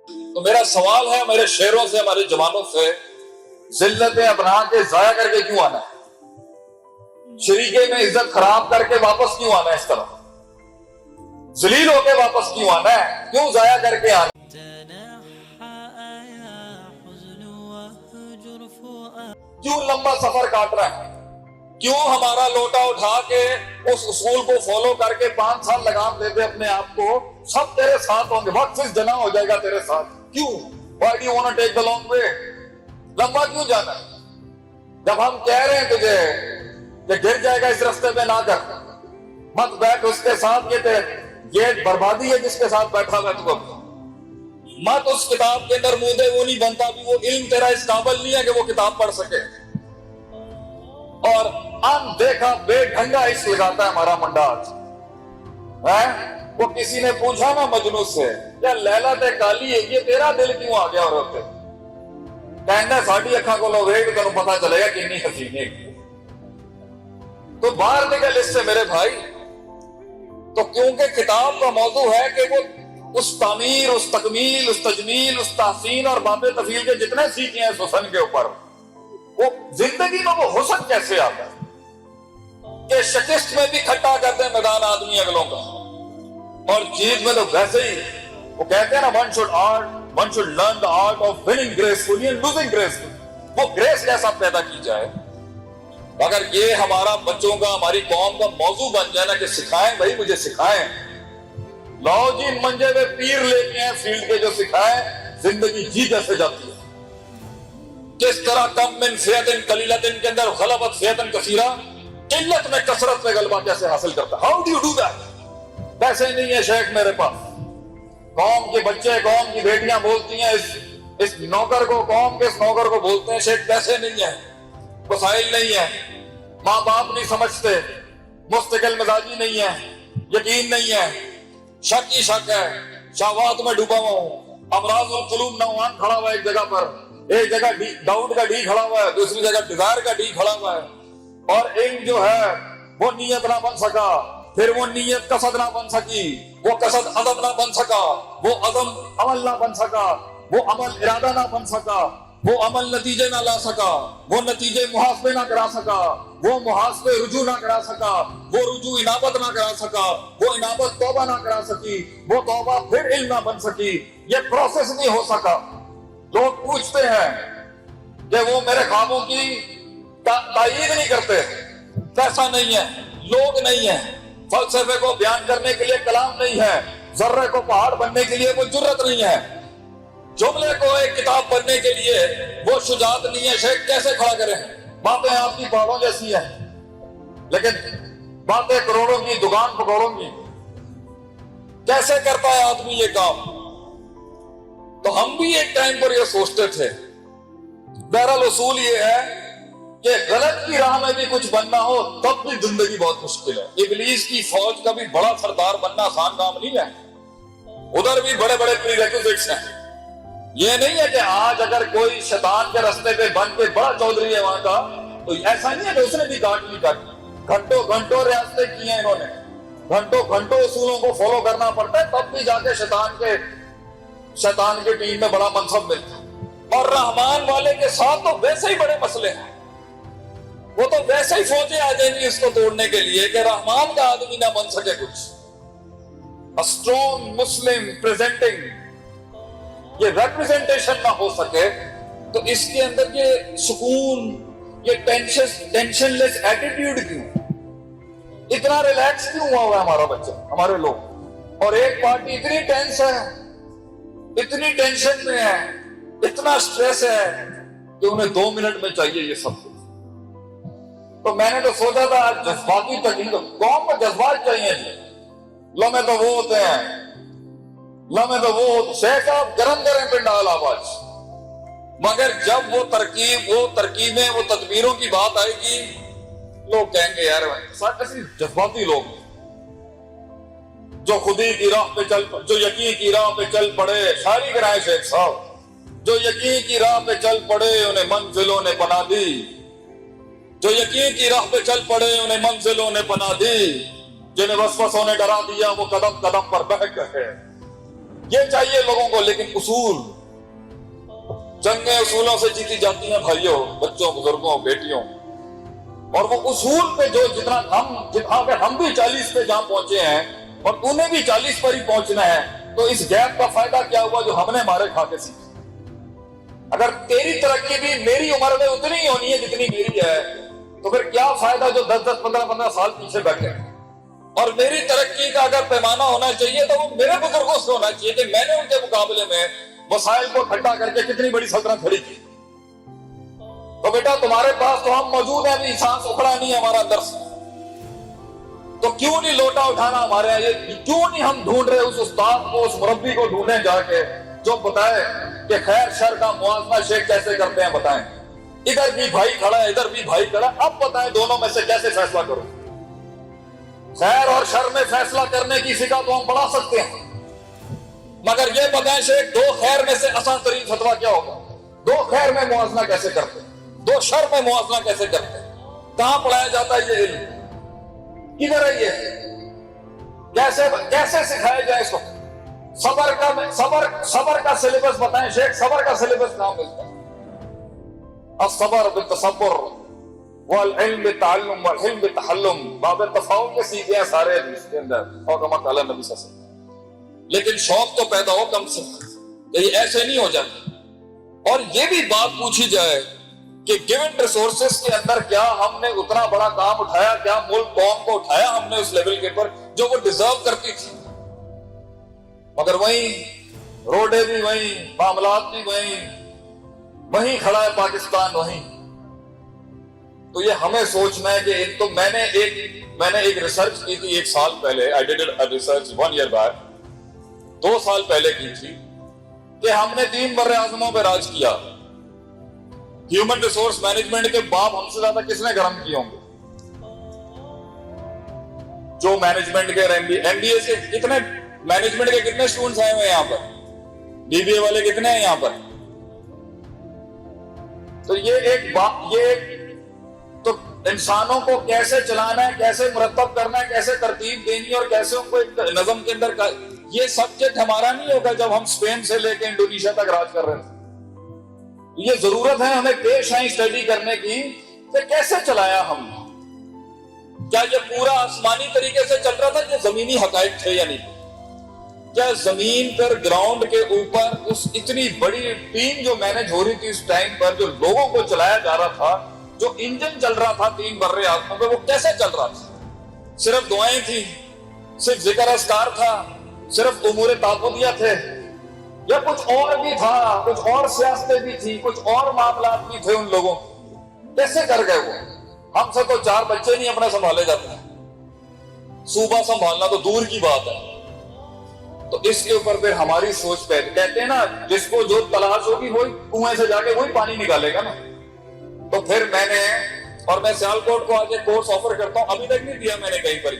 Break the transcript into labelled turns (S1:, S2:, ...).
S1: تو میرا سوال ہے میرے شعروں سے، ہمارے جوانوں سے، ذلتیں اپنا کے ضائع کر کے کیوں آنا ہے؟ شریکے میں عزت خراب کر کے واپس کیوں آنا ہے؟ اس طرح ذلیل ہو کے واپس کیوں آنا ہے؟ کیوں ضائع کر کے آنا ہے؟ کیوں لمبا سفر کاٹ رہا ہے؟ کیوں ہمارا لوٹا اٹھا کے اس اصول کو فالو کر کے 5 سال لگام دے دے اپنے آپ کو، سب تیرے ساتھ ہوں گے، وقت سے جنا ہو جائے گا تیرے ساتھ؟ کیوں؟ Why do you want to take the long way؟ لمبا کیوں جانا ہے؟ جب ہم کہہ رہے ہیں تجھے کہ گر جائے گا اس رستے پہ، نہ کر، مت بیٹھ اس کے ساتھ، یہ بربادی ہے جس کے ساتھ بیٹھا ہوا تو مت اس کتاب کے اندر منہ دے، وہ نہیں بنتا بھی، وہ علم تیرا اس قابل نہیں ہے کہ وہ کتاب پڑھ سکے، اور ان دیکھا بے ڈھنگا عشق لگاتا ہے ہمارا منڈا آج۔ وہ کسی نے پوچھا نا مجنوں سے، یا لیلا تے کالی ہے، یہ تیرا دل کیوں آ گیا عورت پہ؟ کہنا ساڑھی اکھاں کو لو ویگ تنوں پتا چلے گا کہ نہیں حسین ہے۔ تو باہر نکل اس سے میرے بھائی۔ تو کیونکہ کتاب کا موضوع ہے کہ وہ اس تعمیر، اس تکمیل، اس تجمیل، اس تحسین اور باب تفیل کے جتنے سیکھے ہیں اس حسن کے اوپر، وہ زندگی میں وہ حسن کیسے آتا ہے کہ شکست میں بھی کھٹا کرتے ہیں میدان آدمی اگلوں کا، اور جیت میں تو ویسے ہی وہ کہتے ہیں نا one should learn the art of winning gracefully and losing gracefully۔ وہ گریس کیسا پیدا کی جائے؟ اگر یہ ہمارا بچوں کا، ہماری قوم کا موضوع بن جائے نا کہ سکھائیں بھائی، مجھے سکھائیں، لاؤ جی منجے میں پیر لے کے ہیں فیلڈ کے، جو سکھائیں زندگی جی کیسے جاتی ہے، کس طرح کم من فئۃ قلیلۃ کے اندر غلبت فئۃ کثیرہ، قلت میں کثرت میں غلبہ کیسے حاصل کرتا ہے؟ How do you do that? پیسے نہیں ہے شیخ میرے پاس، قوم کے بچے، قوم کی بیٹیاں بولتی ہیں اس نوکر کو، قوم کے اس نوکر کو بولتے ہیں شیخ پیسے نہیں ہیں، وسائل نہیں ہے، ماں باپ نہیں سمجھتے، مستقل مزاجی نہیں ہے، یقین نہیں ہے، شک ہی شک ہے، شہوات میں ڈوبا ہوا ہوں، امراض القلوب نوعان کھڑا ہوا ہے ایک جگہ پر، ایک جگہ ڈاؤٹ کا ڈی کھڑا ہوا ہے، دوسری جگہ ڈیزائر کا ڈی کھڑا ہوا ہے، اور علم جو ہے وہ نیت نہ بن سکا، پھر وہ نیت قصد نہ بن سکی، وہ قصد عزم نہ بن سکا، وہ عزم عمل نہ بن سکا، وہ عمل ارادہ نہ بن سکا، وہ عمل نتیجے نہ لا سکا، وہ نتیجے محاسبے نہ کرا سکا، وہ محاسبے رجوع نہ کرا سکا، وہ رجوع انابت نہ کرا سکا، وہ انابت توبہ نہ کرا سکی، وہ توبہ پھر علم نہ بن سکی، یہ پروسیس نہیں ہو سکا۔ لوگ پوچھتے ہیں کہ وہ میرے خوابوں کی تائید نہیں کرتے، پیسہ نہیں ہے، لوگ نہیں ہیں، فلسفے کو بیان کرنے کے لیے کلام نہیں ہے، ذرے کو پہاڑ بننے کے لیے وہ جرت نہیں ہے، جملے کو ایک کتاب پڑھنے کے لیے وہ شجاعت نہیں ہے، شیخ کیسے کھڑا کریں؟ باتیں آپ کی پہاڑوں جیسی ہیں، لیکن باتیں کروڑوں کی، دکان پکوڑوں کی، کیسے کرتا ہے آدمی یہ کام؟ تو ہم بھی ایک ٹائم پر یہ سوچتے تھے۔ بہرحال اصول یہ ہے کہ غلط کی راہ میں بھی کچھ بننا ہو تب بھی زندگی بہت مشکل ہے۔ ابلیس کی فوج کا بھی بڑا سردار بننا آسان کام نہیں ہے، ادھر بھی بڑے بڑے پری ریکوزٹس ہیں۔ یہ نہیں ہے کہ آج اگر کوئی شیطان کے رستے پہ بن کے بڑا چودھری ہے وہاں کا، تو ایسا نہیں ہے کہ اس نے بھی کاٹ لی کاٹی، گھنٹوں گھنٹوں ریاستیں کی ہیں انہوں نے، گھنٹوں گھنٹوں اصولوں کو فالو کرنا پڑتا ہے، تب بھی جا کے شیطان کے ٹیم میں بڑا منصب ملتا ہے۔ اور رحمان والے کے ساتھ تو ویسے ہی بڑے مسئلے ہیں، وہ تو ویسے ہی فوجیں آ جائیں گی اس کو توڑنے کے لیے کہ رحمان کا آدمی نہ بن سکے کچھ۔ A strong Muslim presenting، یہ ریپریزنٹیشن نہ ہو سکے تو اس کے اندر یہ سکون، یہ ٹینشن لیس ایٹیٹیوڈ کیوں؟ اتنا ریلیکس کیوں ہوا ہے ہمارا بچہ، ہمارے لوگ؟ اور ایک پارٹی اتنی ٹینس ہے، اتنی ٹینشن میں ہے، اتنا سٹریس ہے کہ انہیں 2 منٹ میں چاہیے یہ سب کچھ۔ تو میں نے تو سوچا تھا آج جذباتی تکلیف، قوم کو جذبات چاہیے، لمحے تو وہ ہوتے ہیں، لمحے تو وہ شیخ صاحب گرم کریں پنڈال آواز، مگر جب وہ ترکیبیں، وہ تدبیروں کی بات آئے گی، لوگ کہیں گے یار ایسی جذباتی لوگ جو خودی کی راہ پہ جو یقین کی راہ پہ چل پڑے، شاعری کرائے شیخ صاحب، جو یقین کی راہ پہ چل پڑے انہیں منزلوں نے پناہ دی، جو یقین کی راہ پہ چل پڑے انہیں منزلوں نے پناہ دی، جنہیں وسوسوں نے ڈرا دیا وہ قدم قدم پر بہک گئے، یہ چاہیے لوگوں کو، لیکن اصول، جنگیں اصولوں سے جیتی جاتی ہیں بھائیوں، بچوں، بزرگوں، بیٹیوں، اور وہ اصول پہ جو جتنا پہ ہم بھی 40 پہ جہاں پہنچے ہیں اور انہیں بھی 40 پر ہی پہنچنا ہے، تو اس گیپ کا فائدہ کیا ہوا جو ہم نے مارے کھا کے سیکھا؟ اگر تیری ترقی بھی میری عمر میں اتنی ہی ہونی ہے جتنی میری ہے، تو پھر کیا فائدہ جو 10 15 سال پیچھے بیٹھے ہیں؟ اور میری ترقی کا اگر پیمانہ ہونا چاہیے تو وہ میرے بزرگوں سے ہونا چاہیے کہ میں نے ان کے مقابلے میں وسائل کو اکٹھا کر کے کتنی بڑی سلطنت کھڑی کی۔ تو بیٹا تمہارے پاس تو ہم موجود ہیں، ابھی سانس اکھڑا نہیں ہے ہمارا درس، تو کیوں نہیں لوٹا اٹھانا ہمارے یہاں؟ یہ کیوں نہیں ہم ڈھونڈ رہے اس استاد کو، اس مربی کو ڈھونڈیں جا کے جو بتائے کہ خیر شر کا موازنہ شیخ کیسے کرتے ہیں؟ بتائیں، ادھر بھی بھائی کھڑا ہے، ادھر بھی بھائی کھڑا ہے، اب بتائیں دونوں میں سے کیسے فیصلہ کروں؟ خیر اور شر میں فیصلہ کرنے کی فقہ تو ہم پڑھا سکتے ہیں، مگر یہ بتائیں شیخ دو خیر میں سے آسان ترین فتویٰ کیا ہوگا؟ دو خیر میں موازنہ کیسے کرتے ہیں؟ دو شر میں موازنہ کیسے کرتے ہیں؟ کہاں پڑھایا جاتا ہے یہ علم؟ کدھر ہے یہ؟ کیسے سکھایا جائے اس کو؟ صبر کا سلیبس بتائیں شیخ، صبر کا سلیبس کہاں ملتا ہے؟ الصبر بالتصبر والعلم بالتعلم والحلم بالتحلم، باب تفاؤل کے سیکھے ہیں سارے اس کے اندر، اور کما تعالیٰ نبی صلی اللہ علیہ وسلم، لیکن شوق تو پیدا ہو کم سے کم، یہ ایسے نہیں ہو جاتا۔ اور یہ بھی بات پوچھی جائے کہ گیون ریسورسز کے اندر کیا ہم نے اتنا بڑا کام اٹھایا؟ کیا ملک قوم کو اٹھایا ہم نے اس لیول کے پر جو وہ ڈیزرو کرتی تھی؟ مگر وہیں روڈیں بھی وہیں، معاملات بھی وہیں کھڑا ہے پاکستان وہیں۔ تو یہ ہمیں سوچنا ہے کہ تو میں نے ایک ریسرچ کی تھی 1 سال پہلے، I did a research 1 year back، 2 سال پہلے کی تھی، کہ ہم نے 3 بر اعظموں پہ راج کیا، ہیومن ریسورس مینجمنٹ کے باب ہم سے زیادہ کس نے گرم کیے ہوں گے؟ جو مینجمنٹ کے ایم بی اے سے کتنے، مینجمنٹ کے کتنے اسٹوڈنٹس آئے ہوئے ہیں یہاں پر؟ بی بی اے والے کتنے ہیں یہاں پر؟ تو تو انسانوں کو کیسے چلانا ہے، کیسے مرتب کرنا ہے، کیسے ترتیب دینی اور کیسے ان کو ایک نظم کے اندر یہ سبجیکٹ ہمارا نہیں ہوگا جب ہم اسپین سے لے کے انڈونیشیا تک راج کر رہے تھے۔ یہ ضرورت ہے ہمیں پیش آئی اسٹڈی کرنے کی کہ کیسے چلایا ہم، کیا یہ پورا آسمانی طریقے سے چل رہا تھا، یہ زمینی حقائق تھے یا نہیں؟ کیا زمین پر گراؤنڈ کے اوپر اس اتنی بڑی ٹیم جو مینج ہو رہی تھی اس ٹائم پر، جو لوگوں کو چلایا جا رہا تھا، جو انجن چل رہا تھا 3 بر اعظموں پہ، وہ کیسے چل رہا تھا؟ صرف دعائیں تھی، صرف ذکر اذکار تھا، صرف امور تعبدیہ تھے، یا کچھ اور بھی تھا؟ کچھ اور سیاستیں بھی تھی، کچھ اور معاملات بھی تھے ان لوگوں؟ کیسے کر گئے وہ؟ ہم سے تو 4 بچے نہیں اپنا سنبھالے جاتے، صوبہ سنبھالنا تو دور کی بات ہے۔ تو اس کے اوپر پھر ہماری سوچ پہ کہتے ہیں نا، جس کو جو تلاش ہوگی وہی کنویں سے جا کے وہی پانی نکالے گا نا۔ تو پھر میں سیالکوٹ کو آج ایک کورس آفر کرتا ہوں، ابھی تک نہیں دیا میں نے کہیں پر،